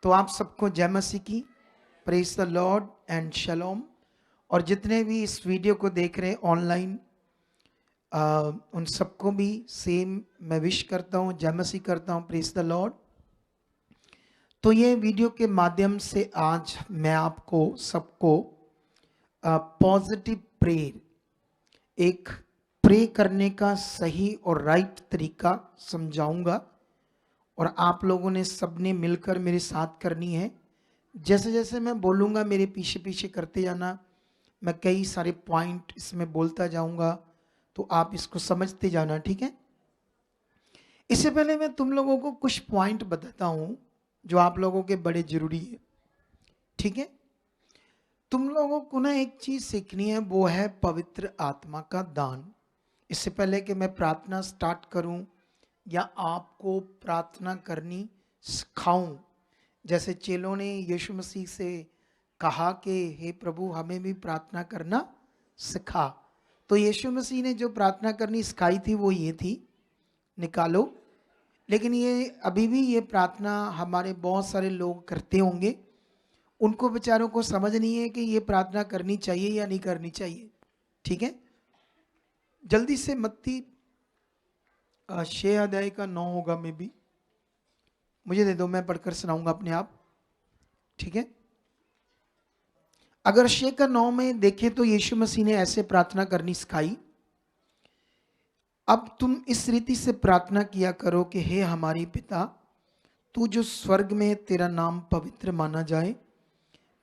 तो आप सबको जय मसीह की, प्रेज द लॉर्ड एंड शलोम। और जितने भी इस वीडियो को देख रहे हैं ऑनलाइन, उन सबको भी सेम मैं विश करता हूँ, जय मसीह करता हूँ, प्रेज द लॉर्ड। तो ये वीडियो के माध्यम से आज मैं आपको सबको पॉजिटिव प्रेयर, एक प्रे करने का सही और राइट तरीका समझाऊंगा और आप लोगों ने सबने मिलकर मेरे साथ करनी है। जैसे जैसे मैं बोलूँगा मेरे पीछे पीछे करते जाना। मैं कई सारे पॉइंट इसमें बोलता जाऊंगा, तो आप इसको समझते जाना, ठीक है। इससे पहले मैं तुम लोगों को कुछ पॉइंट बताता हूँ जो आप लोगों के बड़े जरूरी है, ठीक है। तुम लोगों को ना एक चीज सीखनी है, वो है पवित्र आत्मा का दान। इससे पहले कि मैं प्रार्थना स्टार्ट करूं या आपको प्रार्थना करनी सिखाऊं, जैसे चेलों ने यीशु मसीह से कहा कि हे प्रभु हमें भी प्रार्थना करना सिखा, तो यीशु मसीह ने जो प्रार्थना करनी सिखाई थी वो ये थी, निकालो। लेकिन ये अभी भी ये प्रार्थना हमारे बहुत सारे लोग करते होंगे, उनको बेचारों को समझ नहीं है कि ये प्रार्थना करनी चाहिए या नहीं करनी चाहिए, ठीक है। जल्दी से मत्ती 6 अध्याय का 9 होगा, में भी मुझे दे दो, मैं पढ़कर सुनाऊंगा अपने आप, ठीक है। अगर 6 का 9 में देखें तो यीशु मसीह ने ऐसे प्रार्थना करनी सिखाई, अब तुम इस रीति से प्रार्थना किया करो कि हे हमारे पिता, तू जो स्वर्ग में, तेरा नाम पवित्र माना जाए,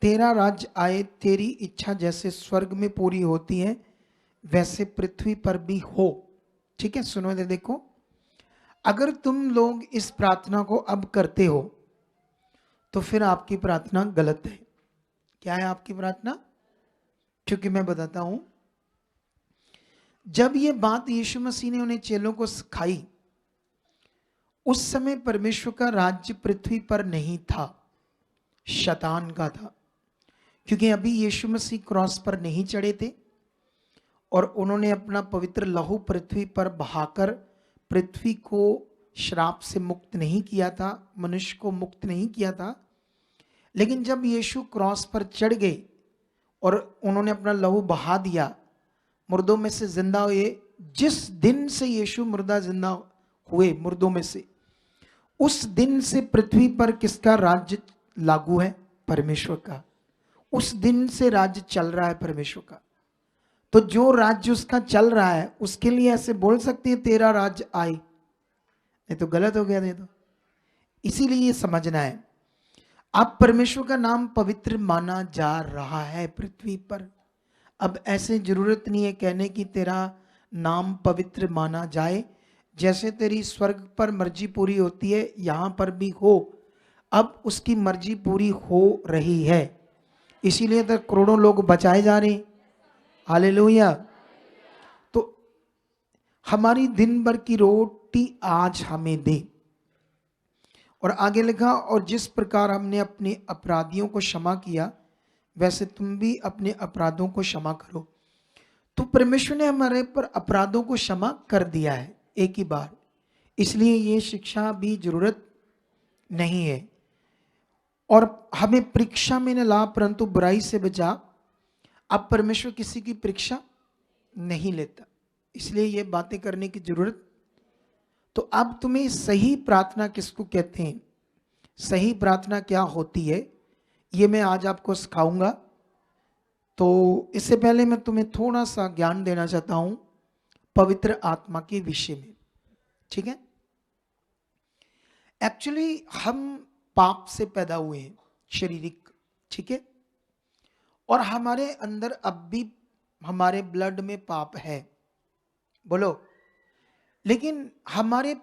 तेरा राज्य आए, तेरी इच्छा जैसे स्वर्ग में पूरी होती है वैसे पृथ्वी पर भी हो, ठीक है। सुनो इधर देखो, अगर तुम लोग इस प्रार्थना को अब करते हो तो फिर आपकी प्रार्थना गलत है। क्या है आपकी प्रार्थना? क्योंकि मैं बताता हूं, जब ये बात यीशु मसीह ने उन्हें चेलों को सिखाई, उस समय परमेश्वर का राज्य पृथ्वी पर नहीं था, शैतान का था। क्योंकि अभी यीशु मसीह क्रॉस पर नहीं चढ़े थे और उन्होंने अपना पवित्र लहू पृथ्वी पर बहाकर पृथ्वी को श्राप से मुक्त नहीं किया था, मनुष्य को मुक्त नहीं किया था। लेकिन जब यीशु क्रॉस पर चढ़ गए और उन्होंने अपना लहू बहा दिया, मुर्दों में से जिंदा हुए, जिस दिन से यीशु मुर्दा जिंदा हुए मुर्दों में से, उस दिन से पृथ्वी पर किसका राज्य लागू है? परमेश्वर का। उस दिन से राज्य चल रहा है परमेश्वर का। तो जो राज्य उसका चल रहा है, उसके लिए ऐसे बोल सकते हैं तेरा राज्य आए, नहीं तो गलत हो गया। नहीं तो इसीलिए ये समझना है, अब परमेश्वर का नाम पवित्र माना जा रहा है पृथ्वी पर। अब ऐसे जरूरत नहीं है कहने की तेरा नाम पवित्र माना जाए, जैसे तेरी स्वर्ग पर मर्जी पूरी होती है यहां पर भी हो। अब उसकी मर्जी पूरी हो रही है, इसीलिए तो करोड़ों लोग बचाए जा रहे हैं। हालेलुया। तो हमारी दिन भर की रोटी आज हमें दे। और आगे लिखा, और जिस प्रकार हमने अपने अपराधियों को क्षमा किया वैसे तुम भी अपने अपराधों को क्षमा करो। तो परमेश्वर ने हमारे पर अपराधों को क्षमा कर दिया है एक ही बार, इसलिए ये शिक्षा भी जरूरत नहीं है। और हमें परीक्षा में न ला परंतु बुराई से बचा। अब परमेश्वर किसी की परीक्षा नहीं लेता, इसलिए ये बातें करने की जरूरत। तो अब तुम्हें सही प्रार्थना किसको कहते हैं, सही प्रार्थना क्या होती है, ये मैं आज आपको सिखाऊंगा। तो इससे पहले मैं तुम्हें थोड़ा सा ज्ञान देना चाहता हूं पवित्र आत्मा के विषय में, ठीक है। एक्चुअली हम पाप से पैदा हुए हैं, शारीरिक, ठीक है। और हमारे अंदर अब भी हमारे ब्लड में पाप है, बोलो। लेकिन हमारे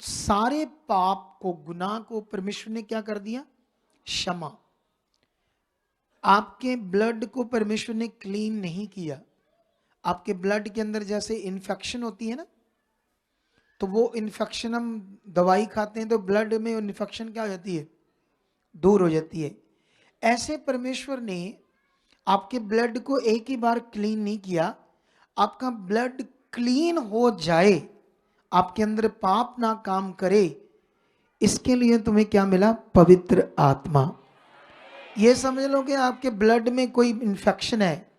सारे पाप को, गुनाह को परमेश्वर ने क्या कर दिया? क्षमा। आपके ब्लड को परमेश्वर ने क्लीन नहीं किया। आपके ब्लड के अंदर जैसे इन्फेक्शन होती है ना, तो वो इन्फेक्शन हम दवाई खाते हैं तो ब्लड में इन्फेक्शन क्या हो जाती है? दूर हो जाती है। ऐसे परमेश्वर ने आपके ब्लड को एक ही बार क्लीन नहीं किया। आपका ब्लड क्लीन हो जाए, आपके अंदर पाप ना काम करे, इसके लिए तुम्हें क्या मिला? पवित्र आत्मा। ये समझ लो कि आपके ब्लड में कोई इन्फेक्शन है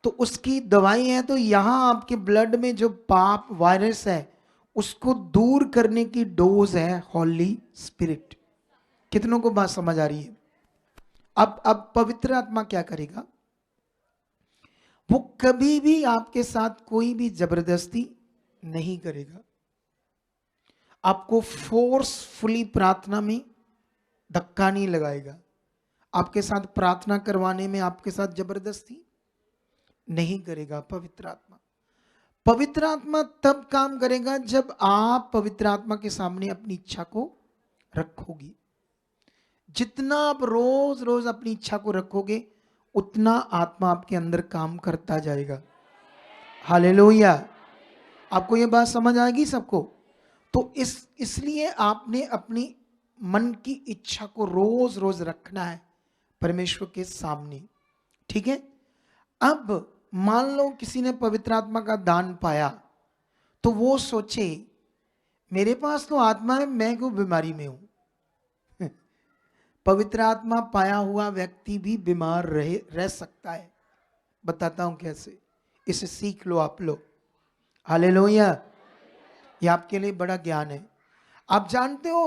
तो उसकी दवाई है, तो यहां आपके ब्लड में जो पाप वायरस है उसको दूर करने की डोज है हॉली स्पिरिट। कितनों को बात समझ आ रही है? अब पवित्र आत्मा क्या करेगा? वो कभी भी आपके साथ कोई भी जबरदस्ती नहीं करेगा। आपको फोर्सफुली प्रार्थना में धक्का नहीं लगाएगा। आपके साथ प्रार्थना करवाने में आपके साथ जबरदस्ती नहीं करेगा। पवित्र आत्मा तब काम करेगा जब आप पवित्र आत्मा के सामने अपनी इच्छा को रखोगी। जितना आप रोज रोज अपनी इच्छा को रखोगे उतना आत्मा आपके अंदर काम करता जाएगा। हालेलुया। आपको ये बात समझ आएगी सबको? तो इसलिए आपने अपनी मन की इच्छा को रोज रोज रखना है परमेश्वर के सामने। ठीक है? अब मान लो किसी ने पवित्र आत्मा का दान पाया तो वो सोचे मेरे पास तो आत्मा है, मैं क्यों बीमारी में हूं? पवित्र आत्मा पाया हुआ व्यक्ति भी बीमार रह सकता है। बताता हूं कैसे, इसे सीख लो आप लोग। हालेलुया। ये आपके लिए बड़ा ज्ञान है। आप जानते हो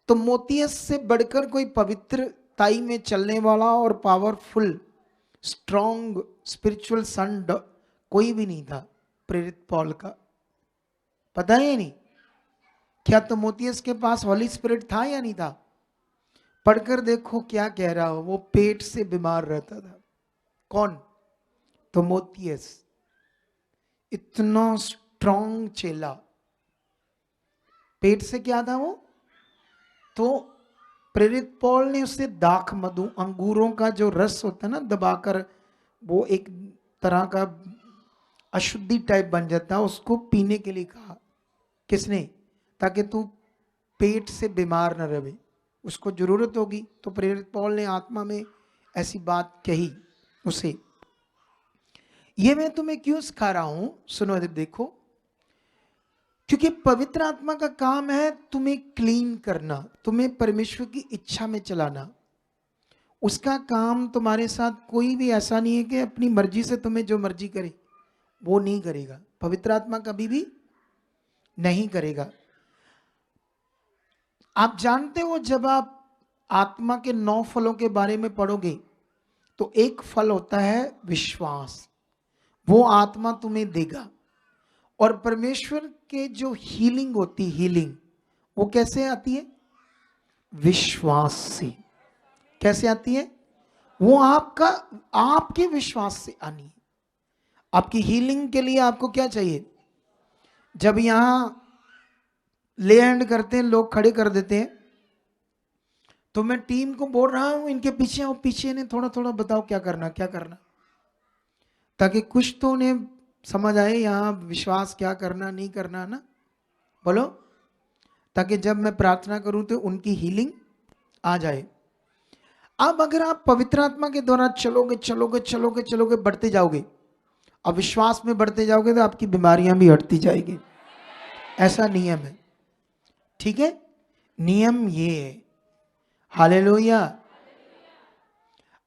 तो मोतियस से बढ़कर कोई पवित्रताई में चलने वाला और पावरफुल स्ट्रॉन्ग स्पिरिचुअल सन कोई भी नहीं था प्रेरित पॉल का। पता है नहीं क्या तिमोथियस के पास हॉली स्पिरिट था या नहीं था? पढ़कर देखो क्या कह रहा हो। वो पेट से बीमार रहता था। कौन? तिमोथियस। इतना स्ट्रॉन्ग चेला। पेट से क्या था वो? तो प्रेरित पौल ने उससे दाख मधु, अंगूरों का जो रस होता है ना, दबाकर वो एक तरह का अशुद्धि टाइप बन जाता है, उसको पीने के लिए कहा। किसने? ताकि तू पेट से बीमार न रहे, उसको जरूरत होगी। तो प्रेरित पौल ने आत्मा में ऐसी बात कही उसे। ये मैं तुम्हें क्यों सिखा रहा हूं, सुनो देखो। क्योंकि पवित्र आत्मा का काम है तुम्हें क्लीन करना, तुम्हें परमेश्वर की इच्छा में चलाना। उसका काम तुम्हारे साथ कोई भी ऐसा नहीं है कि अपनी मर्जी से तुम्हें जो मर्जी करे, वो नहीं करेगा। पवित्र आत्मा कभी भी नहीं करेगा। आप जानते हो जब आप आत्मा के 9 फलों के बारे में पढ़ोगे तो एक फल होता है विश्वास। वो आत्मा तुम्हें देगा। और परमेश्वर के जो हीलिंग होती, हीलिंग वो कैसे आती है? विश्वास से। कैसे आती है? वो आपके विश्वास से आनी है। आपकी हीलिंग के लिए आपको क्या चाहिए? जब यहां ले हैंड करते हैं, लोग खड़े कर देते हैं, तो मैं टीम को बोल रहा हूं इनके पीछे आओ, पीछे ने थोड़ा थोड़ा बताओ क्या करना क्या करना, ताकि कुछ तो उन्हें समझ आए यहां विश्वास क्या करना नहीं करना ना। बोलो, ताकि जब मैं प्रार्थना करूं तो उनकी हीलिंग आ जाए। अब अगर आप पवित्र आत्मा के द्वारा चलोगे चलोगे चलोगे चलोगे, बढ़ते जाओगे, अब विश्वास में बढ़ते जाओगे तो आपकी बीमारियां भी हटती जाएगी। ऐसा नियम है। ठीक है? नियम ये है। हालेलुया।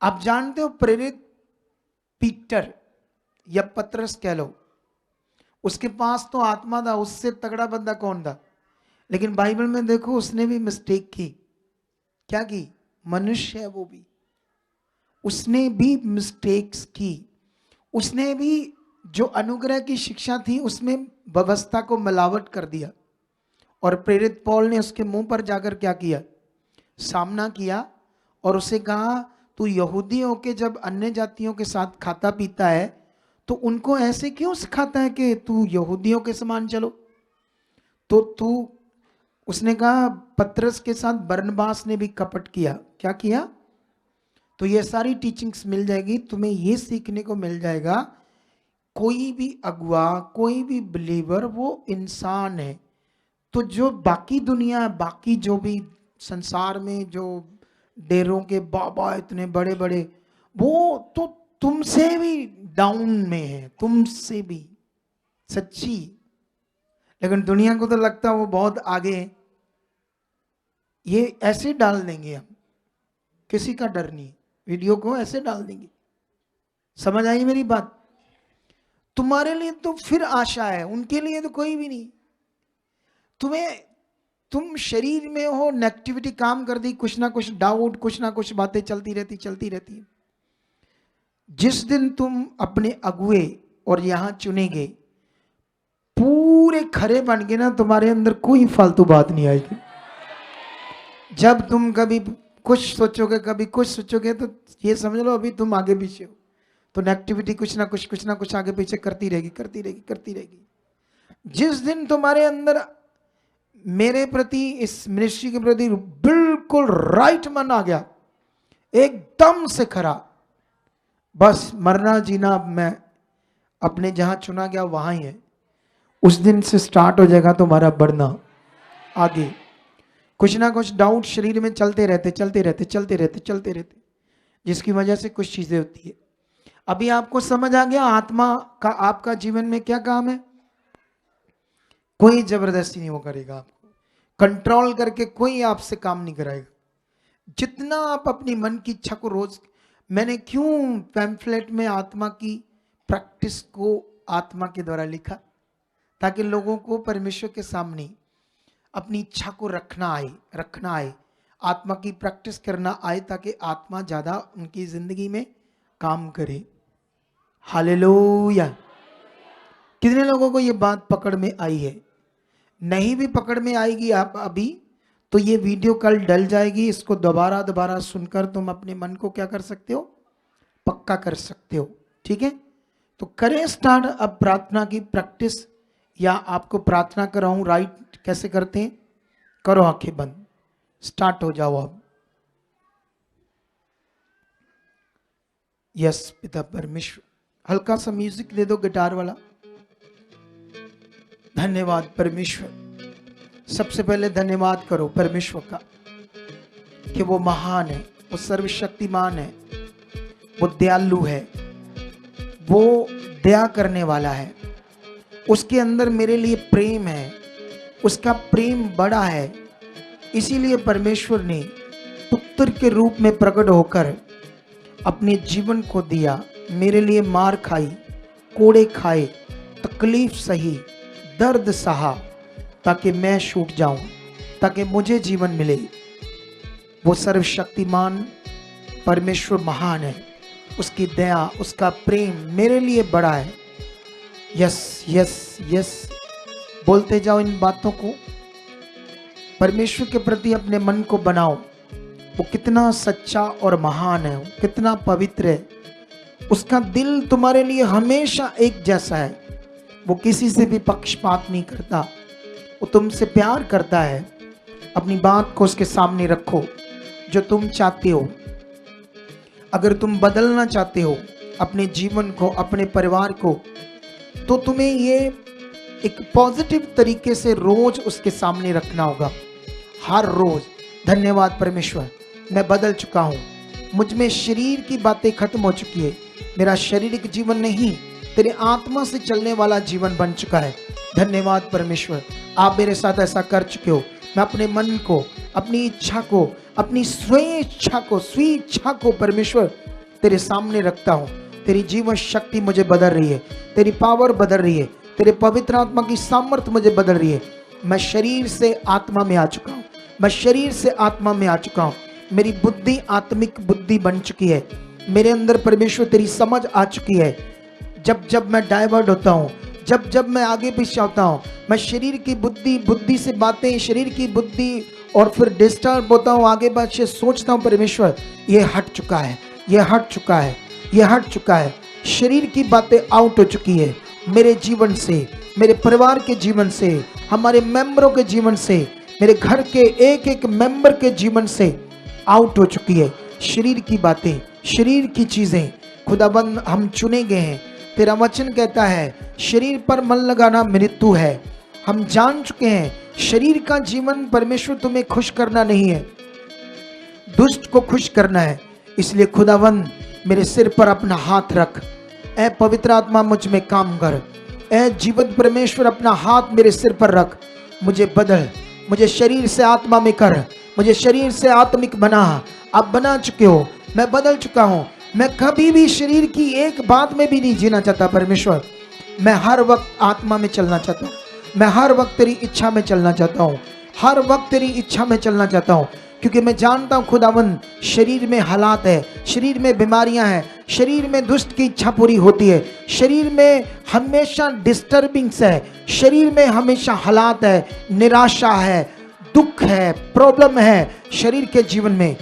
आप जानते हो प्रेरित पीटर या पतरस कह लो, उसके पास तो आत्मा था, उससे तगड़ा बंदा कौन था? लेकिन बाइबल में देखो उसने भी मिस्टेक की। क्या की? मनुष्य है वो भी, उसने भी मिस्टेक्स की। उसने भी जो अनुग्रह की शिक्षा थी उसमें व्यवस्था को मिलावट कर दिया। और प्रेरित पौल ने उसके मुंह पर जाकर क्या किया? सामना किया और उसे कहा तू यहूदी होके जब अन्य जातियों के साथ खाता पीता है तो उनको ऐसे क्यों सिखाता है कि तू यहूदियों के समान चलो? तो तू, उसने कहा पतरस के साथ बरनबास ने भी कपट किया। क्या किया? तो ये सारी टीचिंग्स मिल जाएगी तुम्हें। ये सीखने को मिल जाएगा कोई भी अगुआ, कोई भी बिलीवर वो इंसान है। तो जो बाकी दुनिया, बाकी जो भी संसार में जो डेरों के बाबा इतने बड़े बड़े, वो तो तुमसे भी डाउन में है, तुमसे भी। सच्ची। लेकिन दुनिया को तो लगता है वो बहुत आगे है। ये ऐसे डाल देंगे हम, किसी का डर नहीं, वीडियो को ऐसे डाल देंगे। समझ आई मेरी बात? तुम्हारे लिए तो फिर आशा है, उनके लिए तो कोई भी नहीं। तुम शरीर में हो, नेगेटिविटी काम कर दी, कुछ ना कुछ डाउट, कुछ ना कुछ बातें चलती रहती। जिस दिन तुम अपने अगुए और यहां चुनेंगे पूरे खरे बन गए ना, तुम्हारे अंदर कोई फालतू बात नहीं आएगी। जब तुम कभी कुछ सोचोगे, कभी कुछ सोचोगे, तो ये समझ लो अभी तुम आगे पीछे हो। तो नेगेटिविटी कुछ ना कुछ आगे पीछे करती रहेगी। जिस दिन तुम्हारे अंदर मेरे प्रति, इस मिनिस्ट्री के प्रति बिल्कुल राइट मन आ गया, एकदम से खरा, बस मरना जीना अब मैं अपने जहां चुना गया वहां ही है, उस दिन से स्टार्ट हो जाएगा तुम्हारा बढ़ना आगे। कुछ ना कुछ डाउट शरीर में चलते रहते, जिसकी वजह से कुछ चीजें होती है। अभी आपको समझ आ गया आत्मा का आपका जीवन में क्या काम है? कोई जबरदस्ती नहीं वो करेगा, आपको कंट्रोल करके कोई आपसे काम नहीं कराएगा। जितना आप अपनी मन की इच्छा को रोज, मैंने क्यों पैम्फलेट में आत्मा की प्रैक्टिस को आत्मा के द्वारा लिखा, ताकि लोगों को परमेश्वर के सामने अपनी इच्छा को रखना आए, आत्मा की प्रैक्टिस करना आए, ताकि आत्मा ज्यादा उनकी जिंदगी में काम करे। हालेलुया। कितने लोगों को ये बात पकड़ में आई है? नहीं भी पकड़ में आएगी आप अभी, तो ये वीडियो कल डल जाएगी। इसको दोबारा सुनकर तुम अपने मन को क्या कर सकते हो? पक्का कर सकते हो। ठीक है, तो करें स्टार्ट अब प्रार्थना की प्रैक्टिस, या आपको प्रार्थना कराऊं राइट कैसे करते हैं? करो आंखें बंद, स्टार्ट हो जाओ अब। यस पिता परमेश्वर, हल्का सा म्यूजिक दे दो गिटार वाला। धन्यवाद परमेश्वर, सबसे पहले धन्यवाद करो परमेश्वर का कि वो महान है, वो सर्वशक्तिमान है, वो दयालु है, वो दया करने वाला है, उसके अंदर मेरे लिए प्रेम है, उसका प्रेम बड़ा है। इसीलिए परमेश्वर ने पुत्र के रूप में प्रकट होकर अपने जीवन को दिया, मेरे लिए मार खाई, कोड़े खाए, तकलीफ सही, दर्द सहा, ताकि मैं छूट जाऊं, ताकि मुझे जीवन मिले। वो सर्वशक्तिमान परमेश्वर महान है, उसकी दया, उसका प्रेम मेरे लिए बड़ा है। यस यस यस, बोलते जाओ इन बातों को। परमेश्वर के प्रति अपने मन को बनाओ, वो कितना सच्चा और महान है, वो कितना पवित्र है। उसका दिल तुम्हारे लिए हमेशा एक जैसा है, वो किसी से भी पक्षपात नहीं करता, वो तुमसे प्यार करता है। अपनी बात को उसके सामने रखो, जो तुम चाहते हो। अगर तुम बदलना चाहते हो अपने जीवन को, अपने परिवार को, तो तुम्हें ये एक पॉजिटिव तरीके से रोज उसके सामने रखना होगा, हर रोज। धन्यवाद परमेश्वर, मैं बदल चुका हूँ, मुझ में शरीर की बातें खत्म हो चुकी है, मेरा शारीरिक जीवन नहीं, तेरे आत्मा से चलने वाला जीवन बन चुका है। धन्यवाद परमेश्वर, आप मेरे साथ ऐसा कर चुके हो। मैं अपने मन को, अपनी इच्छा को, अपनी स्वेच्छा को परमेश्वर तेरे सामने रखता हूँ। तेरी जीवन शक्ति मुझे बदल रही है, तेरी पावर बदल रही है, तेरे पवित्र आत्मा की सामर्थ्य मुझे बदल रही है। मैं शरीर से आत्मा में आ चुका हूँ, मैं शरीर से आत्मा में आ चुका हूँ। मेरी बुद्धि आत्मिक बुद्धि बन चुकी है, मेरे अंदर परमेश्वर तेरी समझ आ चुकी है। जब जब मैं डाइवर्ट होता हूँ, जब जब मैं आगे पीछे होता हूँ, मैं शरीर की बुद्धि से बातें, शरीर की बुद्धि, और फिर डिस्टर्ब होता हूँ, आगे पीछे सोचता हूँ। परमेश्वर ये हट चुका है, ये हट चुका है, ये हट चुका है। शरीर की बातें आउट हो चुकी है मेरे जीवन से, मेरे परिवार के जीवन से, हमारे मेंबरों के जीवन से, मेरे घर के एक एक मेंबर के जीवन से आउट हो चुकी है। शरीर की बातें, शरीर की चीजें, खुदाबंद हम चुने गए हैं। तेरा वचन कहता है शरीर पर मन लगाना मृत्यु है। हम जान चुके हैं शरीर का जीवन परमेश्वर तुम्हें खुश करना नहीं है, दुष्ट को खुश करना है। इसलिए खुदावंद मेरे सिर पर अपना हाथ रख, ऐ पवित्र आत्मा मुझ में काम कर। ऐ जीवंत परमेश्वर अपना हाथ मेरे सिर पर रख, मुझे बदल, मुझे शरीर से आत्मा में कर, मुझे शरीर से आत्मिक बना। आप बना चुके हो, मैं बदल चुका हूँ। मैं कभी भी शरीर की एक बात में भी नहीं जीना चाहता परमेश्वर। मैं हर वक्त आत्मा में चलना चाहता हूँ, मैं हर वक्त तेरी इच्छा में चलना चाहता हूँ, हर वक्त तेरी इच्छा में चलना चाहता हूँ। क्योंकि मैं जानता हूँ खुदावंद, शरीर में हालात है, शरीर में बीमारियां हैं, शरीर में दुष्ट की इच्छा पूरी होती है, शरीर में हमेशा डिस्टर्बिंग्स है, शरीर में हमेशा हालात है, निराशा है, दुख है, प्रॉब्लम है शरीर के जीवन में।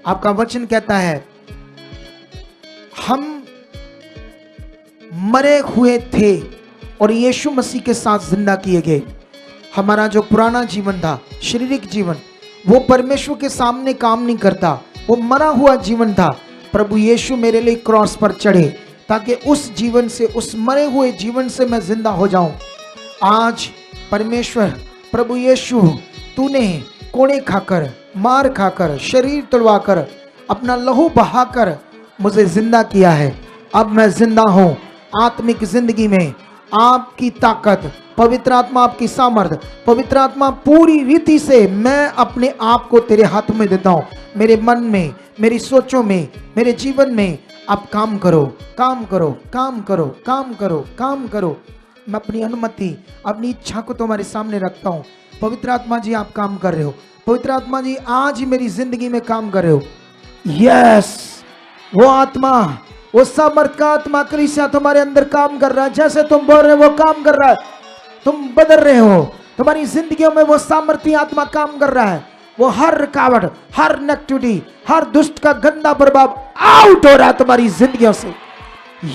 आपका वचन कहता है हम मरे हुए थे और यीशु मसीह के साथ जिंदा किए गए। हमारा जो पुराना जीवन था, शारीरिक जीवन, वो परमेश्वर के सामने काम नहीं करता, वो मरा हुआ जीवन था। प्रभु यीशु मेरे लिए क्रॉस पर चढ़े ताकि उस जीवन से, उस मरे हुए जीवन से मैं जिंदा हो जाऊं। आज परमेश्वर, प्रभु यीशु, तूने कोड़े खाकर, मार खाकर, शरीर तोड़वाकर, अपना लहू बहाकर मुझे जिंदा किया है। अब मैं जिंदा हूं आत्मिक जिंदगी में। आपकी ताकत, पवित्र आत्मा, आपकी सामर्थ, पवित्र आत्मा पूरी रीति से मैं अपने आप को तेरे हाथ में देता हूं। मेरे मन में, मेरी सोचों में, मेरे जीवन में आप काम करो, काम करो, काम करो, काम करो, काम करो। मैं अपनी अनुमति, अपनी इच्छा को तुम्हारे सामने रखता हूं। पवित्र आत्मा जी आप काम कर रहे हो, पवित्र आत्मा जी आज ही मेरी जिंदगी में काम कर रहे हो। यस, वो आत्मा, वो सामर्थ का आत्मा कलीसिया तुम्हारे अंदर काम कर रहा है। जैसे तुम बोल रहे हो वो काम कर रहा है, तुम बदल रहे हो, तुम्हारी जिंदगियों में वो सामर्थी आत्मा काम कर रहा है। वो हर रुकावट, हर नेगेटिविटी, हर दुष्ट का गंदा प्रभाव आउट हो रहा है तुम्हारी जिंदगियों से।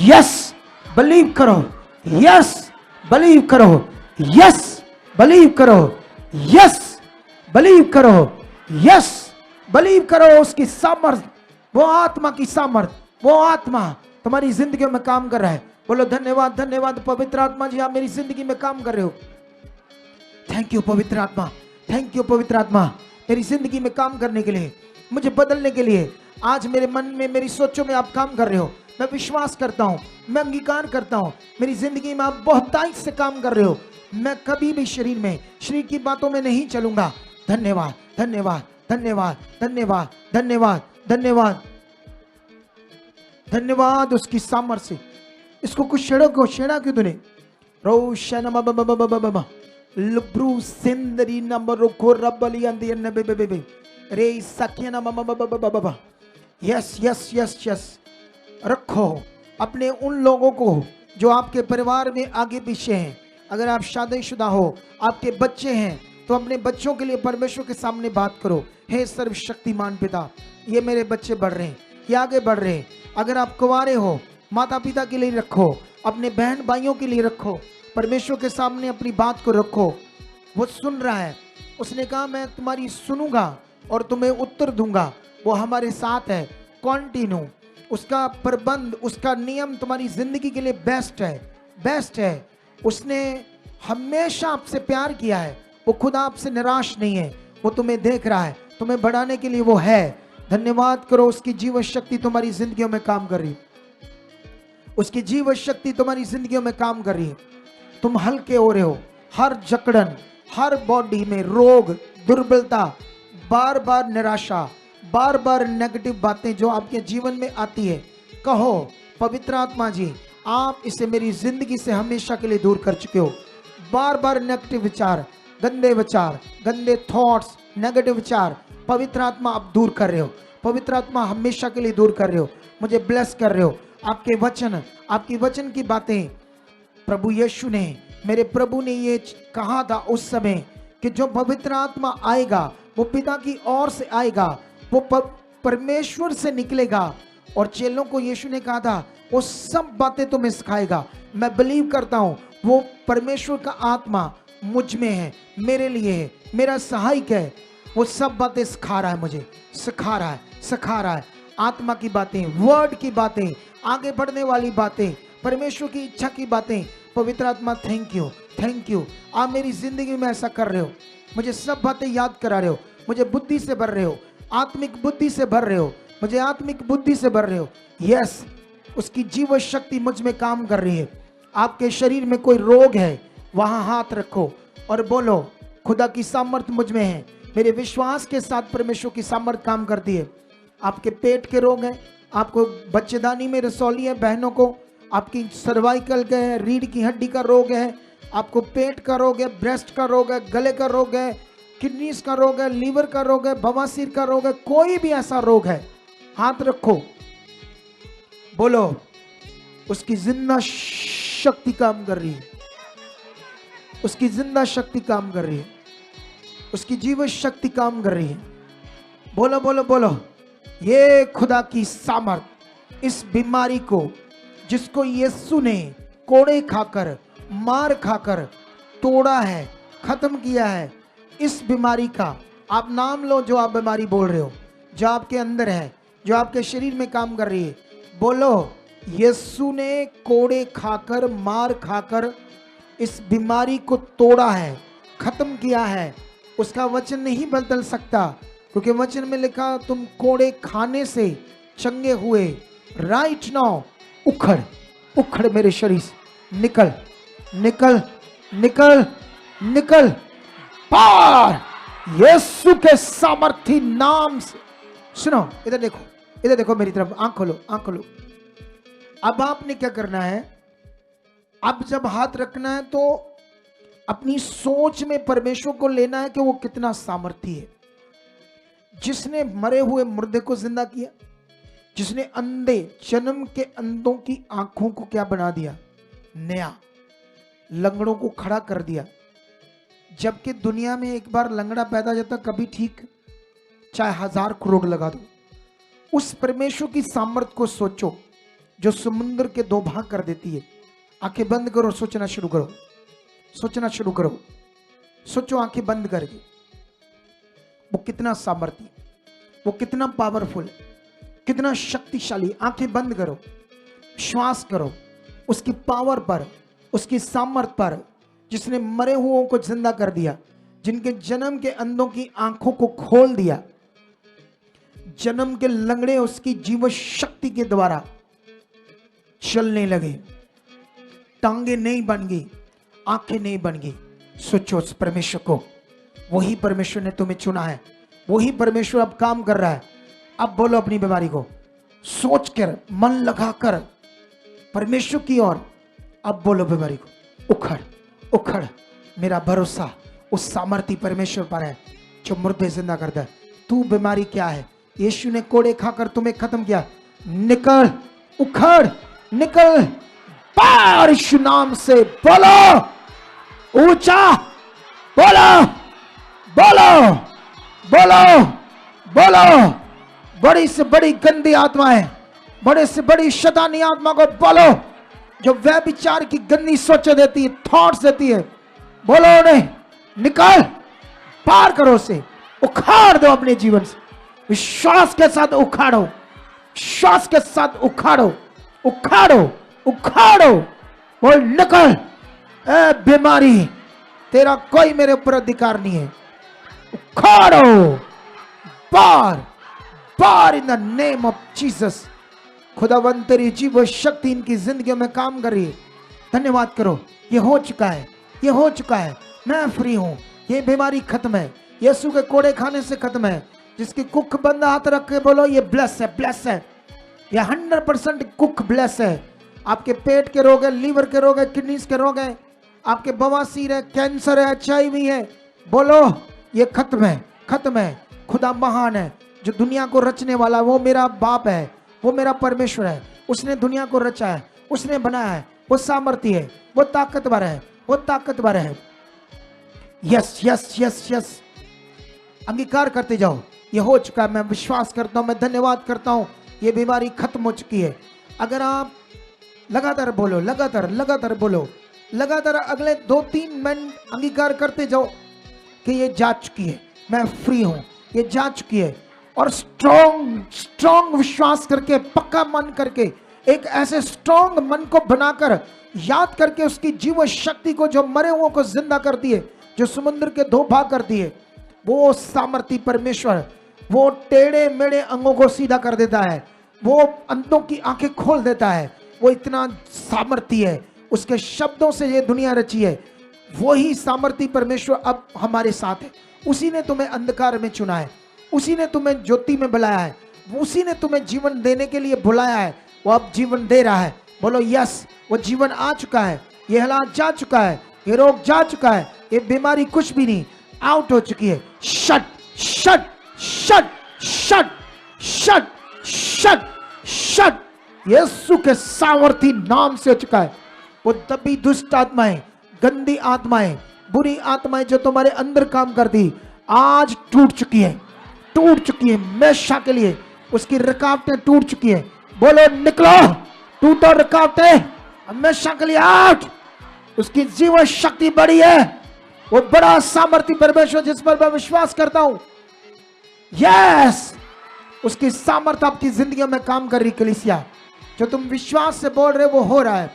यस, बिलीव करो, यस बिलीव करो, यस बिलीव करो, यस बिलीव करो, यस बिलीव करो। उसकी सामर्थ, वो आत्मा की सामर्थ, वो आत्मा तुम्हारी जिंदगी में काम कर रहा है। बोलो धन्यवाद, धन्यवाद पवित्र आत्मा जी, आप मेरी जिंदगी में काम कर रहे हो। थैंक यू पवित्र आत्मा, थैंक यू पवित्र आत्मा, मेरी जिंदगी में काम करने के लिए, मुझे बदलने के लिए। आज मेरे मन में, मेरी सोचों में आप काम कर रहे हो। मैं विश्वास करता हूं, मैं अंगीकार करता हूं, मेरी जिंदगी में आप बहुतायत से काम कर रहे हो। मैं कभी भी शरीर में, शरीर की बातों में नहीं चलूंगा। धन्यवाद, धन्यवाद, धन्यवाद, धन्यवाद, धन्यवाद, धन्यवाद, धन्यवाद उसकी सामर्थ्य से। इसको कुछ छेड़ा क्यों तूने? रोशन लुब्रू सिंदरी नंबर को रबली अंदी नबे रे सखिया न। यस यस यस यस, रखो अपने उन लोगों को जो आपके परिवार में आगे पीछे हैं। अगर आप शादीशुदा हो, आपके बच्चे हैं, तो अपने बच्चों के लिए परमेश्वर के सामने बात करो। हे सर्वशक्तिमान पिता, ये मेरे बच्चे बढ़ रहे हैं, ये आगे बढ़ रहे हैं। अगर आप कुंवारे हो, माता पिता के लिए रखो, अपने बहन भाइयों के लिए रखो, परमेश्वर के सामने अपनी बात को रखो। वो सुन रहा है, उसने कहा मैं तुम्हारी सुनूंगा और तुम्हें उत्तर दूंगा। वो हमारे साथ है, कॉन्टिन्यू। उसका प्रबंध, उसका नियम तुम्हारी जिंदगी के लिए बेस्ट है, बेस्ट है। उसने हमेशा आपसे प्यार किया है, वो खुद आपसे निराश नहीं है, वो तुम्हें देख रहा है, तुम्हें बढ़ाने के लिए वो है। धन्यवाद करो, उसकी जीवन शक्ति तुम्हारी जिंदगियों में काम कर रही है, उसकी जीवन शक्ति तुम्हारी जिंदगियों में काम कर रही है। तुम हल्के हो रहे हो, हर जकड़न, हर बॉडी में रोग, दुर्बलता, बार बार निराशा, बार बार नेगेटिव बातें जो आपके जीवन में आती है, कहो पवित्र आत्मा जी आप इसे मेरी जिंदगी से हमेशा के लिए दूर कर चुके हो। बार बार नेगेटिव विचार, गंदे थॉट्स, नेगेटिव विचार पवित्र आत्मा आप दूर कर रहे हो, पवित्र आत्मा हमेशा के लिए दूर कर रहे हो। मुझे ब्लेस कर रहे हो। आपके वचन, आपकी वचन की बातें, प्रभु यीशु ने, मेरे प्रभु ने ये कहा था उस समय कि जो पवित्र आत्मा आएगा वो पिता की ओर से आएगा, वो परमेश्वर से निकलेगा। और चेलों को यीशु ने कहा था वो सब बातें तुम्हें सिखाएगा। मैं बिलीव करता हूँ वो परमेश्वर का आत्मा मुझ में है, मेरे लिए है, मेरा सहायक है। वो सब बातें सिखा रहा है, मुझे सिखा रहा है, सिखा रहा है। आत्मा की बातें, वर्ड की बातें, आगे बढ़ने वाली बातें, परमेश्वर की इच्छा की बातें। पवित्र आत्मा थैंक यू, थैंक यू। आप मेरी जिंदगी में ऐसा कर रहे हो, मुझे सब बातें याद करा रहे हो, मुझे बुद्धि से भर रहे हो, आत्मिक बुद्धि से भर रहे हो, मुझे आत्मिक बुद्धि से भर रहे हो। यस, उसकी जीवन शक्ति मुझ में काम कर रही है। आपके शरीर में कोई रोग है, वहां हाथ रखो और बोलो खुदा की सामर्थ मुझ में है। मेरे विश्वास के साथ परमेश्वर की सामर्थ काम करती है। आपके पेट के रोग हैं, आपको बच्चेदानी में रसौली है, बहनों को आपकी सर्वाइकल के है, रीढ़ की हड्डी का रोग है, आपको पेट का रोग है, ब्रेस्ट का रोग है, गले का रोग है, किडनीज का रोग है, लीवर का रोग है, बवासीर का रोग है, कोई भी ऐसा रोग है, हाथ रखो, बोलो, उसकी जिंदा शक्ति काम कर रही है, उसकी जिंदा शक्ति काम कर रही है, उसकी जीवन शक्ति काम कर रही है। बोलो बोलो बोलो, ये खुदा की सामर्थ इस बीमारी को, जिसको यीशु ने कोड़े खाकर, मार खाकर तोड़ा है, खत्म किया है, इस बीमारी का आप नाम लो। जो आप बीमारी बोल रहे हो, जो आपके अंदर है, जो आपके शरीर में काम कर रही है, बोलो, यीशु ने कोड़े खाकर, मार खाकर इस बीमारी को तोड़ा है, खत्म किया है। उसका वचन नहीं बदल सकता, क्योंकि वचन में लिखा, तुम कोड़े खाने से चंगे हुए। राइट नाउ उखड़, उखड़ मेरे शरीर से, निकल निकल निकल निकल पार, यीशु के सामर्थी नाम से। सुनो, इधर देखो, इधर देखो मेरी तरफ, आंख खोलो, आंख खोलो। अब आपने क्या करना है, अब जब हाथ रखना है तो अपनी सोच में परमेश्वर को लेना है कि वो कितना सामर्थी है। जिसने मरे हुए मुर्दे को जिंदा किया, जिसने अंधे, जन्म के अंधों की आंखों को क्या बना दिया, नया, लंगड़ों को खड़ा कर दिया। जबकि दुनिया में एक बार लंगड़ा पैदा जाता, कभी ठीक, चाहे 1000 करोड़ लगा दो। उस परमेश्वर की सामर्थ को सोचो, जो समुद्र के 2 भाग कर देती है। आंखें बंद करो, सोचना शुरू करो, सोचना शुरू करो, सोचो आंखें बंद करके, वो कितना सामर्थी, वो कितना पावरफुल है, कितना शक्तिशाली। आंखें बंद करो, श्वास करो उसकी पावर पर, उसकी सामर्थ पर, जिसने मरे हुओं को जिंदा कर दिया, जिनके जन्म के अंधों की आंखों को खोल दिया, जन्म के लंगड़े उसकी जीव शक्ति के द्वारा चलने लगे, टांगे नहीं बन गई, आंखें नहीं बन गई। सोचो उस परमेश्वर को, वही परमेश्वर ने तुम्हें चुना है, वही परमेश्वर अब काम कर रहा है। अब बोलो अपनी बीमारी को, सोचकर, मन लगाकर परमेश्वर की ओर, अब बोलो बीमारी को, उखड़ उखड़। मेरा भरोसा उस सामर्थी परमेश्वर पर है जो मुर्दे जिंदा करता है। तू बीमारी क्या है, यीशु ने कोड़े खाकर तुम्हें खत्म किया। निकल, उखड़, निकल पार यीशु नाम से। बोलो ऊंचा, बोलो बोलो बोलो बोलो। बड़ी से बड़ी गंदी आत्मा है, बड़े से बड़ी शैतानी आत्मा को बोलो, जो व्यभिचार की गंदी सोचें देती है, थॉट्स देती है, बोलो उन्हें निकाल, पार करो उसे, उखाड़ दो अपने जीवन से। विश्वास के साथ उखाड़ो, श्वास के साथ उखाड़ो, उखाड़ो उखाड़ो। बोल निकल, ए बीमारी, तेरा कोई मेरे ऊपर अधिकार नहीं है। उखाड़ो, पार पार in the name of Jesus. खुदावंत तेरी जीव शक्ति इनकी जिंदगी में काम कर रही है। धन्यवाद करो, ये हो चुका है, ये हो चुका है, मैं फ्री हूं, ये बीमारी खत्म है, यीशु के कोड़े खाने से खत्म है। जिसकी कुख बंद हाथ रख के बोलो ये ब्लेस है, ब्लेस है, ये 100% कुख ब्लेस है। आपके पेट के रोग है, लीवर के रोग है, किडनीज के रोग है, आपके बवासीर है, कैंसर है, HIV है, बोलो ये खत्म है, खत्म है। खुदा महान है, जो दुनिया को रचने वाला, वो मेरा बाप है, वो मेरा परमेश्वर है। उसने दुनिया को रचा है, उसने बनाया है, वो सामर्थी है, वो ताकतवर है, वो ताकतवर है। यस यस यस यस, अंगीकार करते जाओ, ये हो चुका है। मैं विश्वास करता हूं, मैं धन्यवाद करता हूं, ये बीमारी खत्म हो चुकी है। अगर आप लगातार बोलो, लगातार लगातार बोलो, लगातार अगले 2-3 मिनट अंगीकार करते जाओ कि ये जा चुकी है, मैं फ्री हूं, ये जा चुकी है। और स्ट्रॉन्ग विश्वास करके, पक्का मन करके, एक ऐसे स्ट्रॉन्ग मन को बनाकर, याद करके उसकी जीव शक्ति को, जो मरे हुओं को जिंदा करती है, जो समुद्र के 2 भाग करती है, वो सामर्थी परमेश्वर, वो टेढ़े मेढ़े अंगों को सीधा कर देता है, वो अंधों की आंखें खोल देता है। वो इतना सामर्थी है, उसके शब्दों से ये दुनिया रची है। वही सामर्थी परमेश्वर अब हमारे साथ है। उसी ने तुम्हें अंधकार में चुना है, उसी ने तुम्हें ज्योति में बुलाया है, उसी ने तुम्हें जीवन देने के लिए बुलाया है। वो अब जीवन दे रहा है। बोलो यस, वो जीवन आ चुका है, ये हालात जा चुका है, ये रोग जा चुका है, ये बीमारी कुछ भी नहीं, आउट हो चुकी है। Shut shut shut shut shut shut shut, Yeshu के सामर्थी नाम से हो चुका है। वो दबी दुष्ट आत्माएं, गंदी आत्माएं, बुरी आत्माएं जो तुम्हारे अंदर काम करती, आज टूट चुकी है, टूट चुकी है हमेशा के लिए। उसकी रुकावटें टूट चुकी है। बोलो निकलो, टूटो रुकावटें हमेशा के लिए आउट। उसकी जीवन शक्ति बड़ी है। वो बड़ा सामर्थी परमेश्वर जिस पर मैं विश्वास करता हूं, यस, उसकी सामर्थ आपकी जिंदगी में काम कर रही। कलीसिया, जो तुम विश्वास से बोल रहे वो हो रहा है,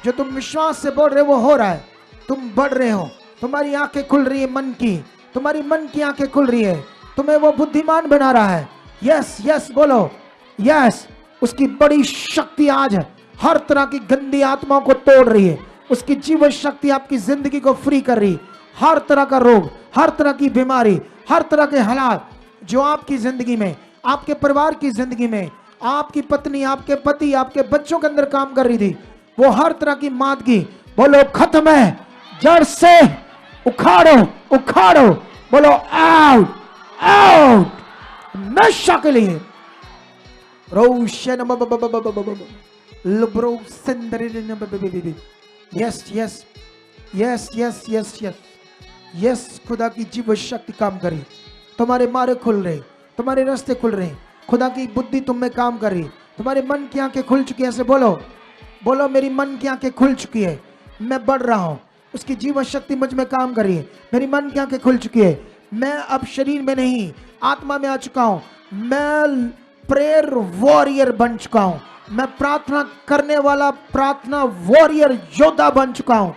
जो तुम विश्वास से बोल रहे वो हो रहा है। तुम बढ़ रहे हो, तुम्हारी आंखें खुल रही है मन की, तुम्हारी मन की आंखें खुल रही है, तुम्हें वो बुद्धिमान बना रहा है। यस यस बोलो यस। उसकी बड़ी शक्ति आज हर तरह की गंदी आत्माओं को तोड़ रही है। उसकी जीवन शक्ति आपकी जिंदगी को फ्री कर रही। हर तरह का रोग, हर तरह की बीमारी, हर तरह के हालात जो आपकी जिंदगी में, आपके परिवार की जिंदगी में, आपकी पत्नी, आपके पति, आपके बच्चों के अंदर काम कर रही थी, वो हर तरह की मादगी, बोलो खत्म है, जड़ से उखाड़ो उखाड़ो। बोलो आउट आउट, हमेशा के लिए। रोशन yes yes yes yes yes yes yes. खुदा की जीवन शक्ति काम करी, तुम्हारे मारे खुल रहे, तुम्हारे रास्ते खुल रहे, खुदा की बुद्धि तुम में काम कर रही, तुम्हारे मन की आंखें खुल चुकी है। ऐसे बोलो, बोलो मेरी मन की आंखें खुल चुकी है, मैं बढ़ रहा हूं, उसकी जीवन शक्ति मुझ में काम कर रही है। मेरी मन की आंखें खुल चुकी है, मैं अब शरीर में नहीं आत्मा में आ चुका हूं। मैं प्रेयर वॉरियर बन चुका हूं, मैं प्रार्थना करने वाला प्रार्थना वॉरियर योद्धा बन चुका हूं,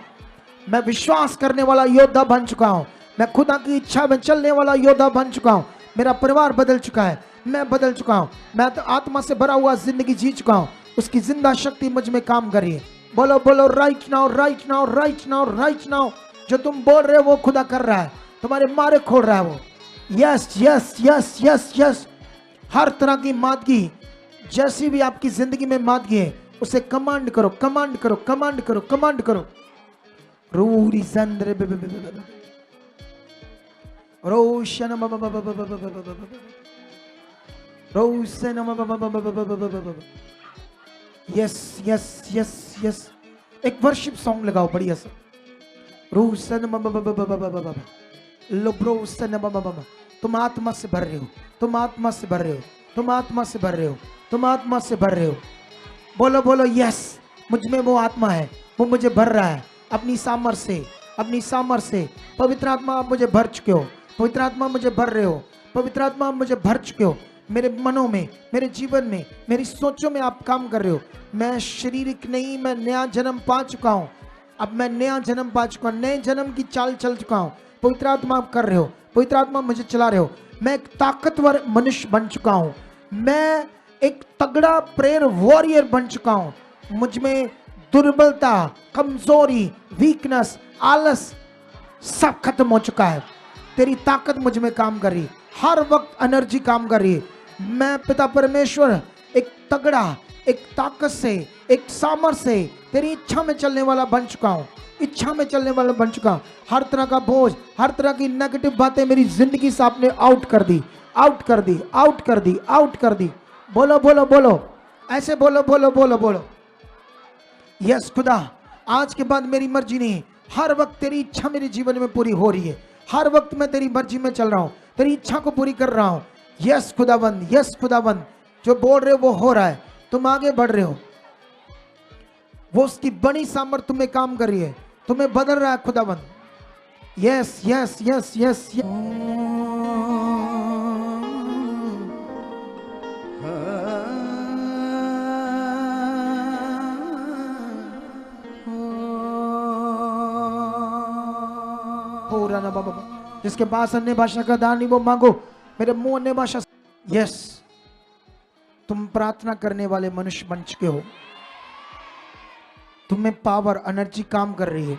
मैं विश्वास करने वाला योद्धा बन चुका हूं, मैं खुदा की इच्छा में चलने वाला योद्धा बन चुका हूं। मेरा परिवार बदल चुका है, मैं बदल चुका हूं, मैं तो आत्मा से भरा हुआ जिंदगी जी चुका हूं, उसकी जिंदा शक्ति मुझ में काम कर रही है। बोलो बोलो right now right now right now right now. जो तुम बोल रहे हो वो खुदा कर रहा है, तुम्हारे मारे खोल रहा है वो। Yes yes yes yes yes. हर तरह की मादगी जैसी भी आपकी जिंदगी में मादगी है, उसे कमांड करो कमांड करो कमांड करो कमांड करो। रूरी संद्र रोशन रोशन। Yes yes yes yes. एक वर्शिप सॉन्ग लगाओ बढ़िया सा। रोशन लोब्रोसन। तुम आत्मा से भर रहे हो, तुम आत्मा से भर रहे हो, तुम आत्मा से भर रहे हो, तुम आत्मा से भर रहे हो। बोलो बोलो यस, मुझ में वो आत्मा है, वो मुझे भर रहा है अपनी सामर्थ से, अपनी सामर्थ से। पवित्र आत्मा आप मुझे भर चुके हो, पवित्र आत्मा मुझे भर रहे हो, पवित्र आत्मा आप मुझे भर चुके हो। मेरे मनों में, मेरे जीवन में, मेरी सोचों में आप काम कर रहे हो। मैं शारीरिक नहीं, मैं नया जन्म पा चुका हूँ। अब मैं नया जन्म पा चुका हूँ, नए जन्म की चाल चल चुका हूँ। पवित्र आत्मा आप कर रहे हो, पवित्र आत्मा मुझे चला रहे हो। मैं एक ताकतवर मनुष्य बन चुका हूँ, मैं एक तगड़ा प्रेयर वॉरियर बन चुका हूँ। मुझ में दुर्बलता, कमजोरी, वीकनेस, आलस सब खत्म हो चुका है। तेरी ताकत मुझ में काम कर रही, हर वक्त एनर्जी काम कर रही है। मैं पिता परमेश्वर एक तगड़ा, एक ताकत से, एक सामर्थ से तेरी इच्छा में चलने वाला बन चुका हूँ, इच्छा में चलने वाला बन चुका हूँ। हर तरह का बोझ, हर तरह की नेगेटिव बातें मेरी जिंदगी से आपने आउट कर दी, आउट कर दी, आउट कर दी, आउट कर दी। बोलो बोलो बोलो, ऐसे बोलो बोलो बोलो बोलो। यस खुदा, आज के बाद मेरी मर्जी नहीं, हर वक्त तेरी इच्छा मेरे जीवन में पूरी हो रही है। हर वक्त मैं तेरी मर्जी में चल रहा हूँ, तेरी इच्छा को पूरी कर रहा हूँ। यस खुदाबंद, यस खुदाबंद। जो बोल रहे हो वो हो रहा है, तुम आगे बढ़ रहे हो, वो उसकी बड़ी सामर्थ तुम्हें काम कर रही है, तुम्हें बदल रहा है खुदाबंद। यस यस यस यस जिसके पास अन्य भाषा का दान नहीं वो मांगो, मेरे मुंह अन्य भाषा। यस, तुम प्रार्थना करने वाले मनुष्य बन चुके हो, तुम्हें पावर, एनर्जी काम कर रही है।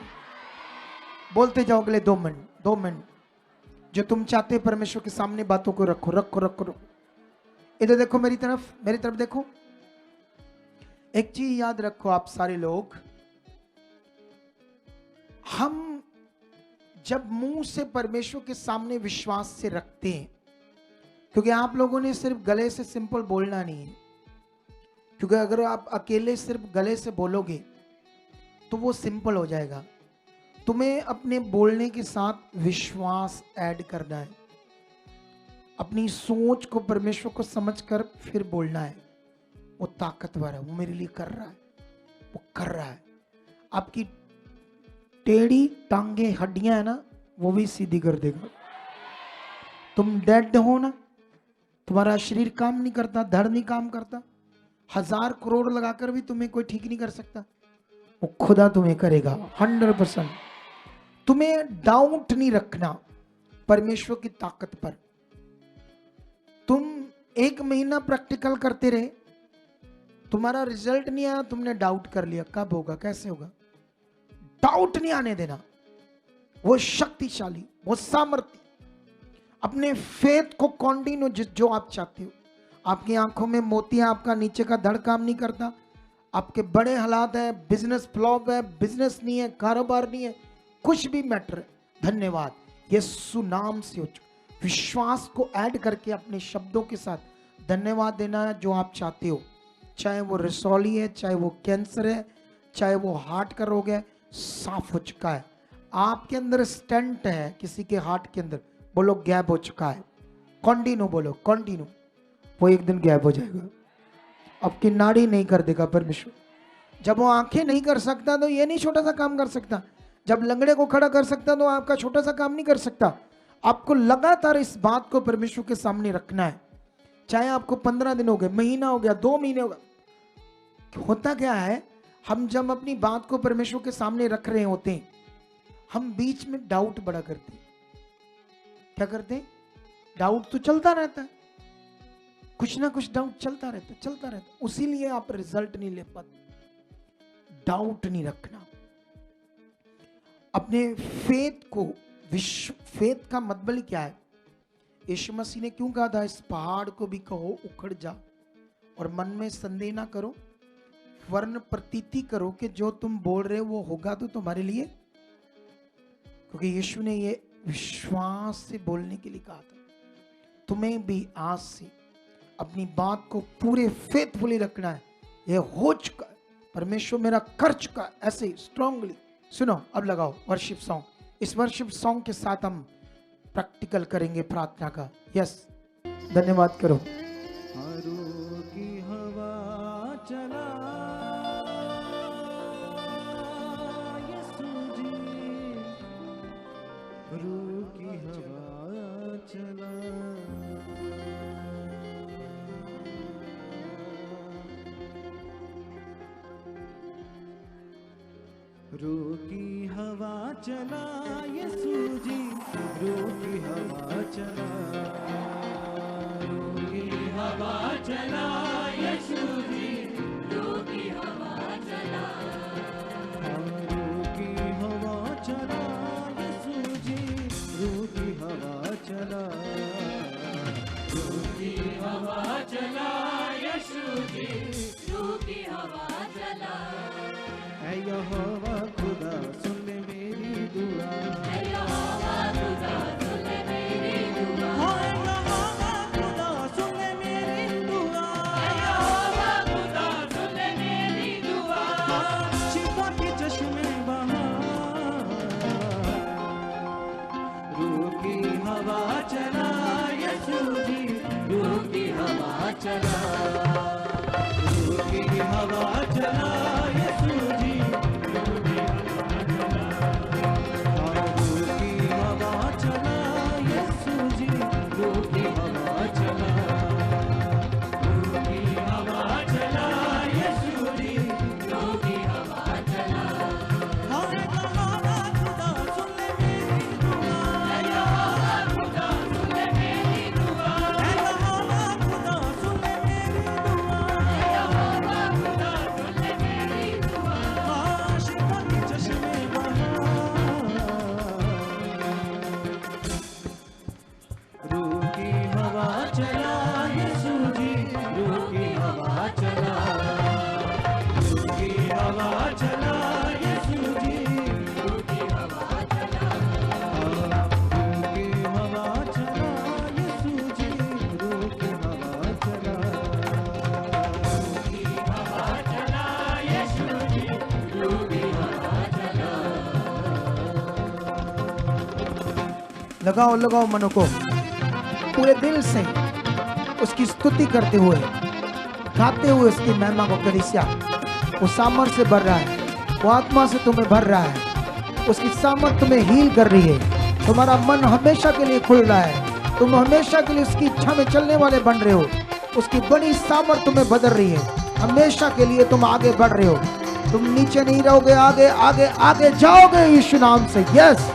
बोलते जाओ अगले 2 मिनट, 2 मिनट जो तुम चाहते परमेश्वर के सामने बातों को रखो रखो रखो रखो। इधर देखो मेरी तरफ देखो। एक चीज याद रखो आप सारे लोग, हम जब मुंह से परमेश्वर के सामने विश्वास से रखते हैं, क्योंकि आप लोगों ने सिर्फ गले से सिंपल बोलना नहीं है, क्योंकि अगर आप अकेले सिर्फ गले से बोलोगे तो वो सिंपल हो जाएगा। तुम्हें अपने बोलने के साथ विश्वास ऐड करना है, अपनी सोच को परमेश्वर को समझकर फिर बोलना है। वो ताकतवर है, वो मेरे लिए कर रहा है, वो कर रहा है। आपकी टेढ़ी टांगे हड्डियां है ना, वो भी सीधी कर देगा। तुम डेड हो ना, तुम्हारा शरीर काम नहीं करता, धड़ नहीं काम करता, 1000 करोड़ लगाकर भी तुम्हें कोई ठीक नहीं कर सकता, वो खुदा तुम्हें करेगा 100%। तुम्हें डाउट नहीं रखना परमेश्वर की ताकत पर। तुम 1 महीना प्रैक्टिकल करते रहे, तुम्हारा रिजल्ट नहीं आया, तुमने डाउट कर लिया, कब होगा, कैसे होगा। डाउट नहीं आने देना। वो शक्तिशाली, वो सामर्थ्य, अपने फेथ को कंटिन्यू जो आप चाहते हो। आपकी आंखों में मोतियां, आपका नीचे का धड़ काम नहीं करता, आपके बड़े हालात है, बिजनेस फ्लॉप है, बिजनेस नहीं है, कारोबार नहीं है, कुछ भी मैटर है, धन्यवाद यीशु नाम से हो चुका। विश्वास को ऐड करके अपने शब्दों के साथ धन्यवाद देना है जो आप चाहते हो, चाहे वो रसौली है, चाहे वो कैंसर है, चाहे वो हार्ट का रोग है, साफ हो चुका है। आपके अंदर स्टेंट है, किसी के हार्ट के अंदर, बोलो गैप हो चुका है। कंटिन्यू बोलो, कंटिन्यू, वो एक दिन गैप हो जाएगा। आपकी नाड़ी नहीं कर देगा परमेश्वर। जब वो आंखें नहीं कर सकता तो ये नहीं छोटा सा काम कर सकता, जब लंगड़े को खड़ा कर सकता तो आपका छोटा सा काम नहीं कर सकता। आपको लगातार इस बात को परमेश्वर के सामने रखना है, चाहे आपको 15 दिन हो गए, महीना हो गया, 2 महीने हो गए। होता क्या है, हम जब अपनी बात को परमेश्वर के सामने रख रहे होते हैं, हम बीच में डाउट बड़ा करते हैं। क्या करते हैं? डाउट तो चलता रहता है, कुछ ना कुछ डाउट चलता रहता है, उसीलिए आप रिजल्ट नहीं ले पाते। डाउट नहीं रखना। अपने फेथ को, फेथ का मतलब क्या है? यीशु मसीह ने क्यों कहा था, इस पहाड़ को भी कहो उखड़ जा, और मन में संदेह ना करो, वरन प्रतीति करो कि जो तुम बोल रहे हो वो होगा तो तुम्हारे लिए। क्योंकि यीशु ने ये विश्वास से बोलने के लिए कहा था। तुम्हें भी आज से अपनी बात को पूरे फेथफुली रखना है। ये हो चुका है, परमेश्वर मेरा कर चुका है, ऐसे स्ट्रांगली। सुनो, अब लगाओ वर्शिप सॉन्ग। इस वर्शिप सॉन्ग के साथ हम प्रैक्टिकल करेंगे प्रार्थना का। यस, धन्यवाद करो। हारू की हवा चला यीशु जी, रू की हवा चला, रू की हवा चला यीशु जी, रू की हवा चला, रू की हवा चला यीशु जी, रू की हवा चला, रू की हवा चला यीशु जी, रू की हवा चला, रू की हवा चला यीशु जी, रू की हवा चला। ऐ यहोवा खुदा सुन ले मेरी दुआ, ऐ यहोवा खुदा सुन ले मेरी दुआ, ऐ यहोवा खुदा सुन ले मेरी दुआ, ऐ यहोवा खुदा सुन ले मेरी दुआ। शिफा के चश्मे बहा, रूह की हवा चला यीशु जी, रूह की हवा चला, रूह की हवा चला यीशु जी, लगाओ लगाओ मनो को पूरे दिल से उसकी स्तुति करते हुए, गाते हुए उसकी महिमा को। कलीसिया वो सामर्थ से भर रहा है, वो आत्मा से तुम्हें भर रहा है, उसकी सामर्थ तुम्हें हील कर रही है। तुम्हारा मन हमेशा के लिए खुल रहा है, तुम हमेशा के लिए उसकी इच्छा में चलने वाले बन रहे हो। उसकी बड़ी सामर्थ तुम्हें बदल रही है, हमेशा के लिए तुम आगे बढ़ रहे हो। तुम नीचे नहीं रहोगे, आगे आगे आगे जाओगे यीशु नाम से। यस,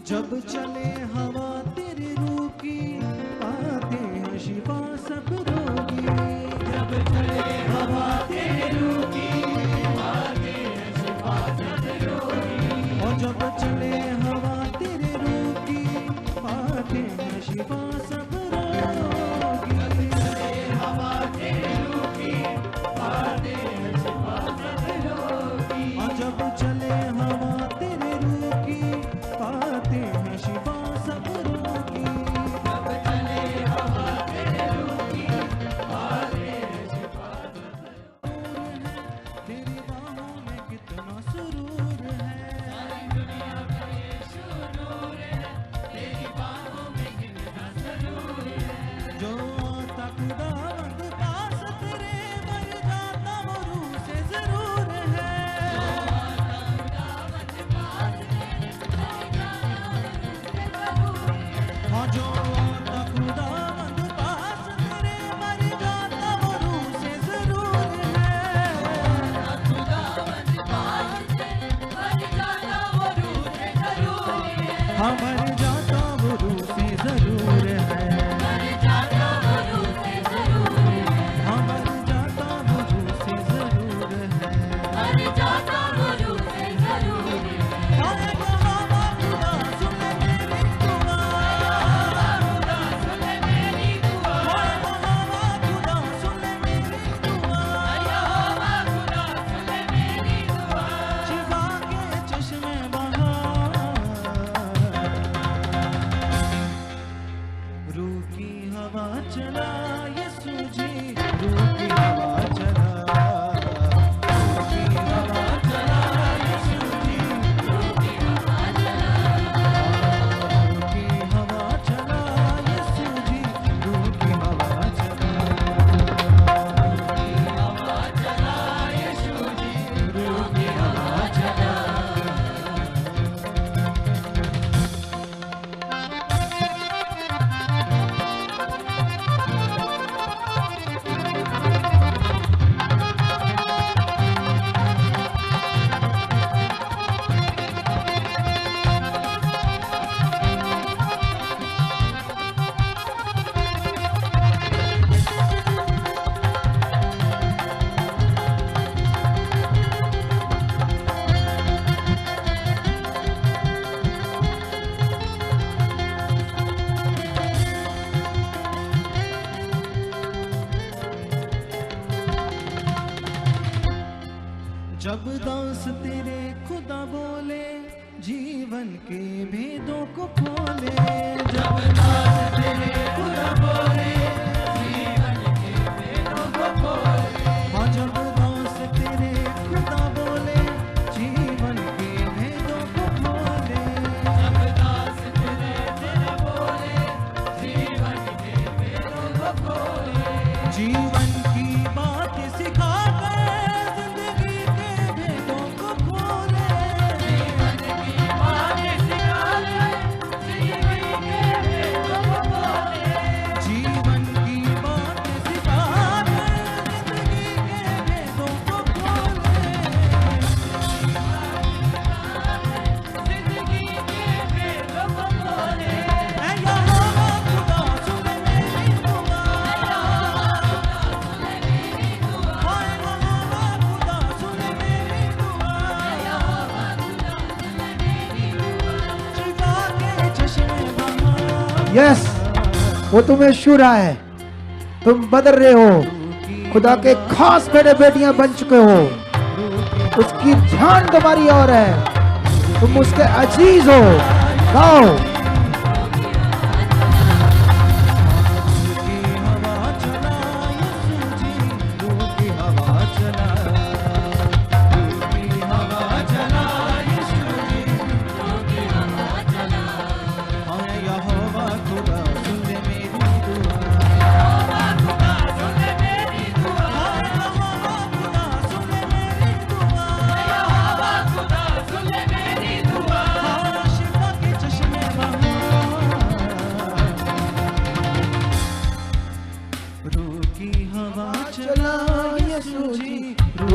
जब चले हवा तेरे रूह की, आते हैं शिफा सब रोगी। जब चले हवा तेरे रूह की, आते हैं शिफा सब रोगी। और जब चले हवा तेरे रूह की, आते हैं शिफा सब रोगी। चले हवा तेरे रूह की, आते हैं शिफा सब रोगी। और जब चले हवा तेरे रूह की, पाते हैं शिफा सब रोगी। जब चले हवा तेरे रूह की, पाते हैं शिफा सब रोगी। तेरी बाहों में कितना सुरूर है, सारी दुनिया का यीशु नूर है। तेरी बाहों में कितना सुरूर है। जो आता खुदावंद पास तेरे, मर जाता वो रूह से जरूर है। हाँ, जो आता खुदावंद पास तेरे, मर जाता वो रूह से जरूर है। खुदावंद पास तेरे, मर जाता वो रूह से जरूर है। हाँ, मर जाता वो रूह से जरूर है। मर जाता वो रूह से जरूर है। हाँ, मर जाता वो रूह से जरूर है। मर जाता वो रूह से जरूर है। अरे यहोवा खुदा सुन ले मेरी दुआ, खुदा सुन ले मेरी दुआ। यहोवा खुदा सुन ले मेरी दुआ, यहोवा खुदा सुन ले मेरी दुआ। शिफा के चश्मे बहा, रूह की हवा चला यीशु जी, रूह की हवा चला, रूह की हवा चला यीशु जी, रूह की हवा चला, रूह की हवा चला यीशु जी, रूह की हवा चला, रूह की हवा चला यीशु जी, रूह की हवा चला। जब दास तेरे खुदा बोले, जीवन के भेदों को खोले। जब दास तेरे खुदा बोले, जीवन के भेदों को खोले। हाँ, जब दास तेरे खुदा बोले, जीवन के भेदों को खोले। जब दास तेरे खुदा बोले, जीवन के भेदों को खोले। जीवन की बात सिखा कर जिंदगी के भेदों को खोले। जीवन की बात सिखा कर जिंदगी के भेदों को खोले। जीवन की बात सिखा कर जिंदगी के भेदों को खोले। जिंदगी के भेदों को खोले। ऐ यहोवा खुदा सुन मेरी दुआ, हाय यहोवा खुदा सुन मेरी दुआ, शिफा के चश्मे बहा। यस, वो तुम्हें छू रहा है, तुम बदल रहे हो, खुदा के खास बेटे बेटियां बन चुके हो। उसकी ध्यान तुम्हारी ओर है, तुम उसके अजीज हो। गाओ, रूह की हवा चला यीशु जी, रूह की हवा चला।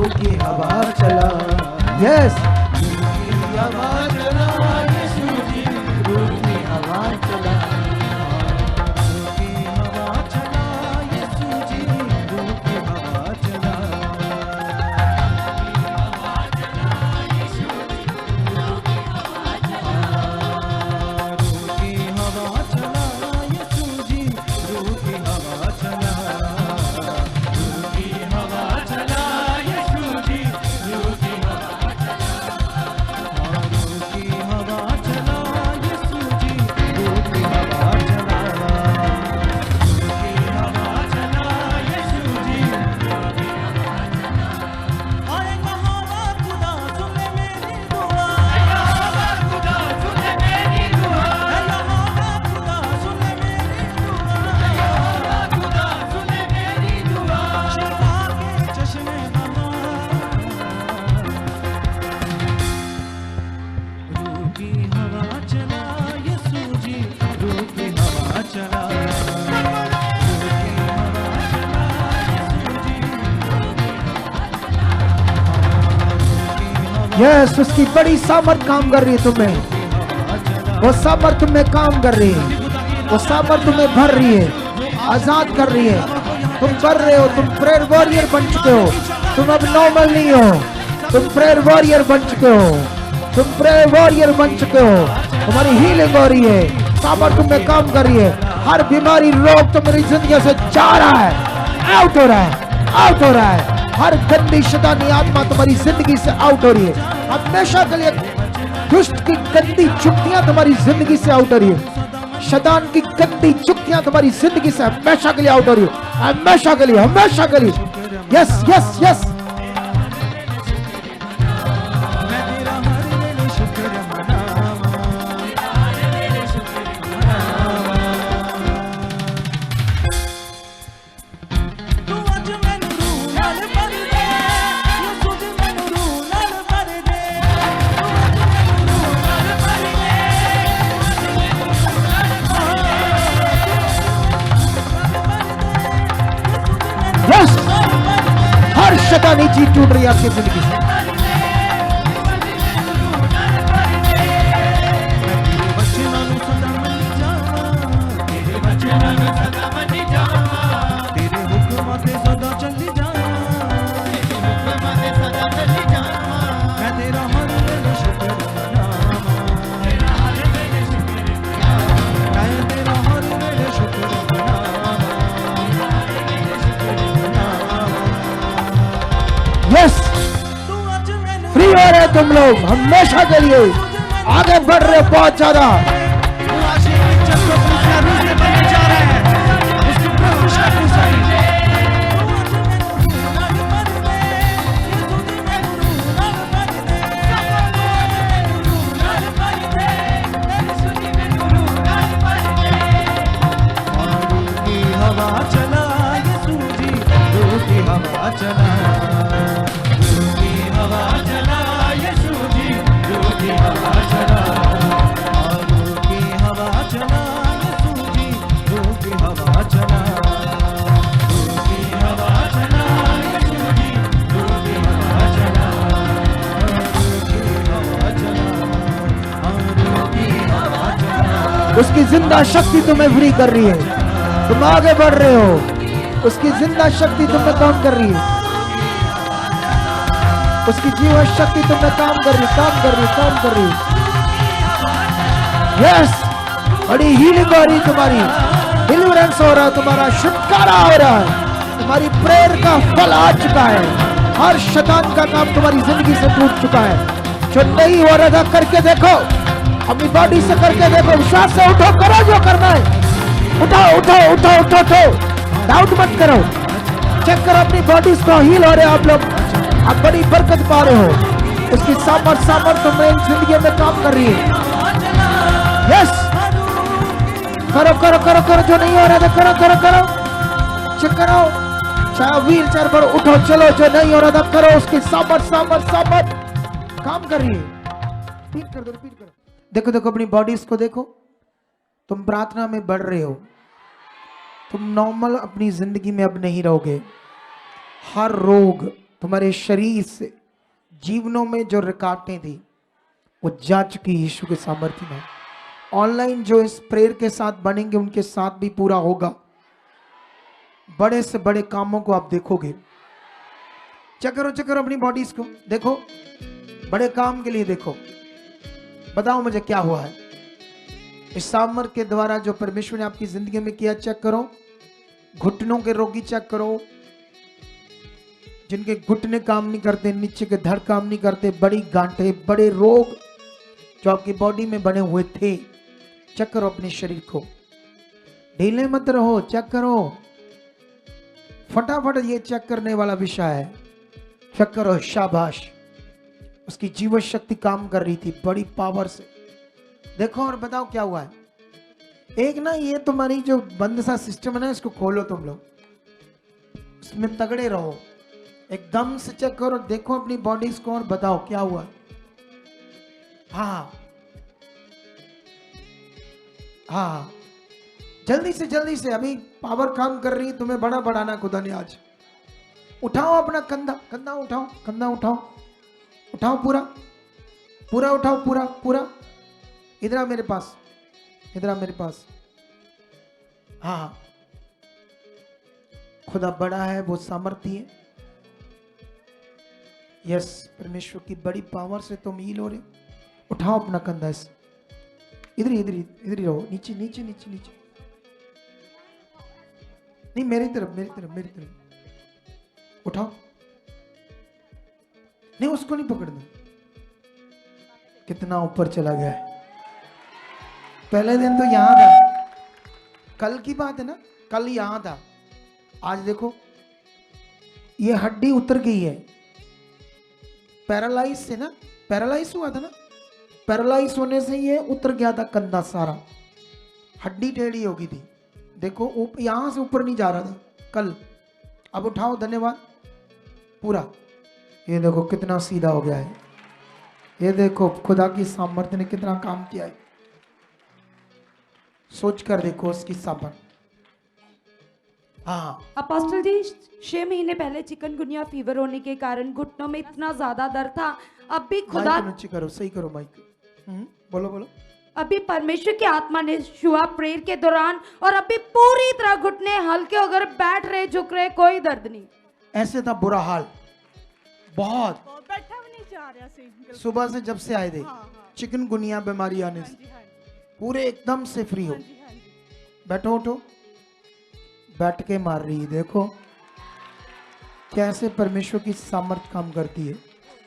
रूह की हवा चला। यस, हवा चला यीशु जी, रूह की हवा चला। रूह की हवा चला यीशु जी, रूह की हवा चला। रूह की हवा चला यीशु जी, रूह की हवा चला। रूह की हवा चला यीशु जी, रूह की हवा चला। रूह की हवा चला यीशु जी, रूह की हवा चला। रूह की हवा चला यीशु जी, रूह की हवा चला। आएगा हवा खुदा सुने मेरी दुआ, आएगा खुदा सुने मेरी दुआ, आएगा खुदा सुने मेरी दुआ, आएगा खुदा सुने मेरी दुआ। शिफा के चश्मे बहा, रूह की हवा चला यीशु जी, रूह की हवा चला। रूह की हवा चला यीशु जी, रूह की हवा चला। यस, उसकी बड़ी सामर्थ काम कर रही है तुम्हें। वो सामर्थ तुम्हें काम कर रही है, वो सामर्थ तुम्हें भर रही है, आजाद कर रही है। तुम कर रहे हो, तुम प्रेयर वॉरियर बन चुके हो। तुम अब नॉर्मल नहीं हो, तुम प्रेयर वॉरियर बन चुके हो। तुम प्रेयर वॉरियर बन चुके हो। तुम्हारी हीलिंग हो रही है, सामर्थ तुम्हें काम कर रही है। हर बीमारी रोग तुम्हारी जिंदगी से जा रहा है, आउट हो रहा है, आउट हो रहा है। हर गंदी शैतानी आत्मा तुम्हारी जिंदगी से आउट हो रही है। हमेशा के लिए दुष्ट की गंदी चुक्तियां तुम्हारी जिंदगी से आउट हो रही है। शैतान की गंदी चुक्तियां तुम्हारी जिंदगी से हमेशा के लिए आउट हो रही है, हमेशा के लिए, हमेशा के लिए। यस यस यस, मैं तेरा हर वेले शुक्र मनावा, तू अज मैनू रूह नाल भर दे, यीशु जी मैनू रूह नाल भर दे। तू अज मैनू रूह नाल भर दे, यस। हर शैतानी चीज टूट रही है आपकी जिंदगी से। तेरे वचनां नूं सदा मन्नी जावां, तेरे वचनां नूं सदा मन्नी जावां, तेरे हुक्मां ते सदा चली जावां, तेरे हुक्मां ते सदा चली जावां। मैं तेरा हर वेले शुक्र मनावां, तेरा हर वेले शुक्र मनावां, मैं तेरा हर वेले शुक्र मनावां, तेरा हर वेले शुक्र मनावां। यस, तू अज मैनू फ्री हो रहे तुम लोग हमेशा के लिए, आगे बढ़ रहे हो बहुत ज्यादा। तू आशिक चक्र पूछा रूह से बनने जा रहा है, उसकी प्रभु शादी सही। हवा चला यीशु जी, रूह की हवा चला। रूह की हवा चला यीशु जी, रूह की हवा चला। रूह की हवा चला यीशु जी, रूह की हवा चला। रूह की हवा चला यीशु जी, रूह की हवा चला। रूह की हवा चला, रूह की हवा चला। उसकी जिंदा शक्ति तुम्हें फ्री कर रही है, तुम आगे बढ़ रहे हो। उसकी जिंदा शक्ति तुम में काम कर रही है, उसकी जीवन शक्ति तुम में काम कर रही है, काम कर रही है, काम कर रही है। यस, बड़ी हीलिंग हो रही है, तुम्हारी डिलीवरेंस हो रहा है, तुम्हारा छुटकारा हो रहा है, तुम्हारी प्रेयर का फल आ चुका है। हर शैतान का काम तुम्हारी जिंदगी से टूट चुका है। जो नहीं हो रहा था करके देखो, अपनी बॉडी से करके देखो, विश्वास से उठो, करो जो करना है। उठाओ उठाओ उठाओ उठो उठो, डाउट मत करो। चेक करो अपनी बॉडीज को, हील हो रहे हो आप लोग, आप बड़ी बरकत पा रहे हो। उसकी सामर्थ तुम्हें जिंदगी में काम कर रही है। यस, करो करो करो करो, जो नहीं हो रहा था करो करो करो, चेक करो। चाहे व्हील चेयर पर उठो, चलो, जो नहीं हो रहा था करो। उसकी सामर्थ काम कर रही है। रिपीट कर दो, रिपीट करो। देखो देखो अपनी बॉडीज को देखो, तुम प्रार्थना में बढ़ रहे हो। तुम नॉर्मल अपनी जिंदगी में अब नहीं रहोगे। हर रोग, तुम्हारे शरीर से जीवनों में जो रुकावटें थी वो जा चुकी यीशु के सामर्थ्य में। ऑनलाइन जो इस प्रेयर के साथ बनेंगे उनके साथ भी पूरा होगा। बड़े से बड़े कामों को आप देखोगे। चेक करो अपनी बॉडीज को, देखो बड़े काम के लिए देखो। बताओ मुझे क्या हुआ है इस सामर्थ के द्वारा जो परमेश्वर ने आपकी जिंदगी में किया। चेक करो, घुटनों के रोगी चेक करो, जिनके घुटने काम नहीं करते, नीचे के धड़ काम नहीं करते, बड़ी गांठें, बड़े रोग जो आपकी बॉडी में बने हुए थे। चेक करो अपने शरीर को, ढीले मत रहो, चेक करो फटाफट। ये चेक करने वाला विषय है। चेक करो, शाबाश। उसकी जीवन शक्ति काम कर रही थी बड़ी पावर से। देखो और बताओ क्या हुआ है। एक ना ये तुम्हारी जो बंद सा सिस्टम है ना, इसको खोलो तुम लोग, उसमें तगड़े रहो। एकदम से चेक करो, देखो अपनी बॉडीज को और बताओ क्या हुआ। हाँ हाँ, जल्दी से अभी पावर काम कर रही है। तुम्हें बड़ा बढ़ाना खुदा ने आज। उठाओ अपना कंधा उठाओ, कंधा उठाओ पूरा उठाओ, पूरा। इधर आ मेरे पास। हाँ, खुदा बड़ा है, वो सामर्थ्य है। यस, परमेश्वर की बड़ी पावर से तुम हील हो रहे हो। उठाओ अपना कंधा, ऐसे इधर ही रहो, नीचे। नहीं, मेरी तरफ उठाओ। नहीं, उसको नहीं पकड़ना। कितना ऊपर चला गया है। पहले दिन तो यहां था, कल की बात है ना, कल यहां था। आज देखो ये हड्डी उतर गई है। पैरालाइज से ना, पैरालाइज हुआ था ना, पैरालाइज होने से ये उतर गया था कंधा सारा, हड्डी टेढ़ी हो गई थी। देखो यहां से ऊपर नहीं जा रहा था कल। अब उठाओ, धन्यवाद, पूरा। ये देखो कितना सीधा हो गया है। ये देखो खुदा की सामर्थ्य ने कितना काम किया है। सोच कर देखो उसकी सामर्थ्य। हाँ अपोस्टल जी, 6 महीने पहले चिकनगुनिया फीवर होने के कारण घुटनों में इतना ज्यादा दर्द था। अब भी खुदा, माइक नीचे करो, सही करो माइक। बोलो। अभी परमेश्वर की आत्मा ने छुआ प्रेयर के दौरान, और अभी पूरी तरह घुटने हल्के होकर बैठ रहे, झुक रहे, कोई दर्द नहीं। ऐसे था बुरा हाल, बहुत। बैठा भी नहीं जा रहा से। सुबह से जब से आए थे, चिकनगुनिया बीमारी आने से पूरे एकदम से फ्री हो। बैठो, उठो, बैठ के मार रही है। देखो कैसे परमेश्वर की सामर्थ काम करती है।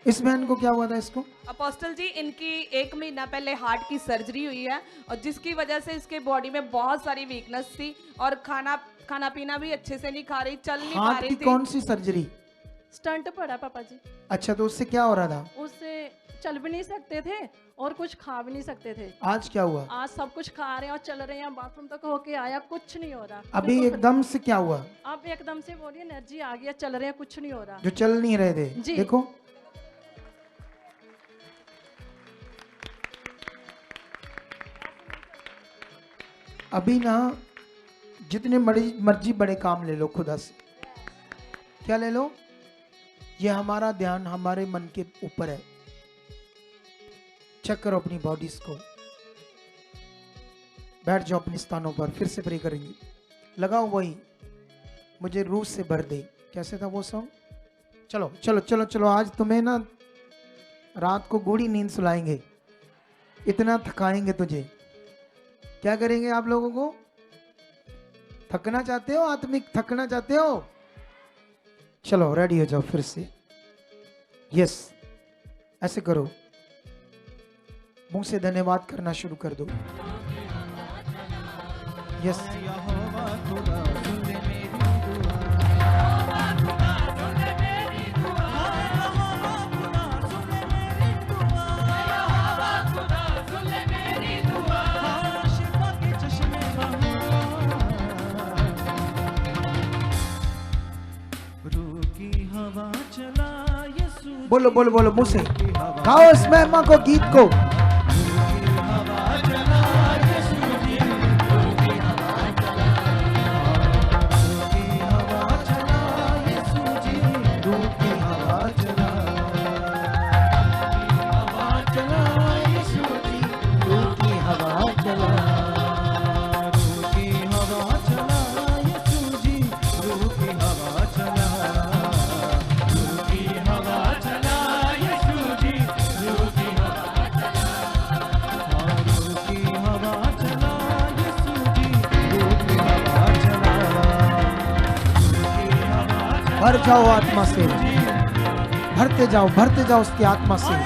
इस बहन को क्या हुआ था इसको? अपोस्टल जी, इनकी 1 महीना पहले हार्ट की सर्जरी हुई है, और जिसकी वजह से इसके बॉडी में बहुत सारी वीकनेस थी, और खाना पीना भी अच्छे से नहीं खा रही, चल नहीं पा रही थी। कौन सी सर्जरी? स्टंट पड़ा पापा जी। अच्छा, तो उससे क्या हो रहा था? उससे चल भी नहीं सकते थे और कुछ खा भी नहीं सकते थे। आज क्या हुआ? आज सब कुछ खा रहे हैं और चल रहे हैं, बाथरूम तक होके आया, कुछ नहीं हो रहा। अभी एकदम से क्या हुआ? अब एकदम से बोलिए एनर्जी आ गया, चल रहे हैं, कुछ नहीं हो रहा। जो चल नहीं रहे थे जी। देखो अभी ना, जितने मर्जी बड़े काम ले लो खुदा से। क्या ले लो? ये हमारा ध्यान हमारे मन के ऊपर है। चेक करो अपनी बॉडीज को। बैठ जाओ अपने स्थानों पर, फिर से प्रे करेंगे। लगाओ वही, मुझे रूह से भर दे। कैसे था वो सॉन्ग? चलो चलो चलो चलो, आज तुम्हें ना रात को गूढ़ी नींद सुलाएंगे, इतना थकाएंगे तुझे। क्या करेंगे आप लोगों को? थकना चाहते हो? आत्मिक थकना चाहते हो? चलो रेडी हो जाओ फिर से। यस, ऐसे करो, मुंह से धन्यवाद करना शुरू कर दो। यस, बोलो बोलो बोलो, मुंह से गाओ इस महिमा को, गीत को। भर जाओ आत्मा से, भरते जाओ उसकी आत्मा से।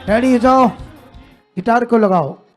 रेडी हो जाओ, गिटार को लगाओ।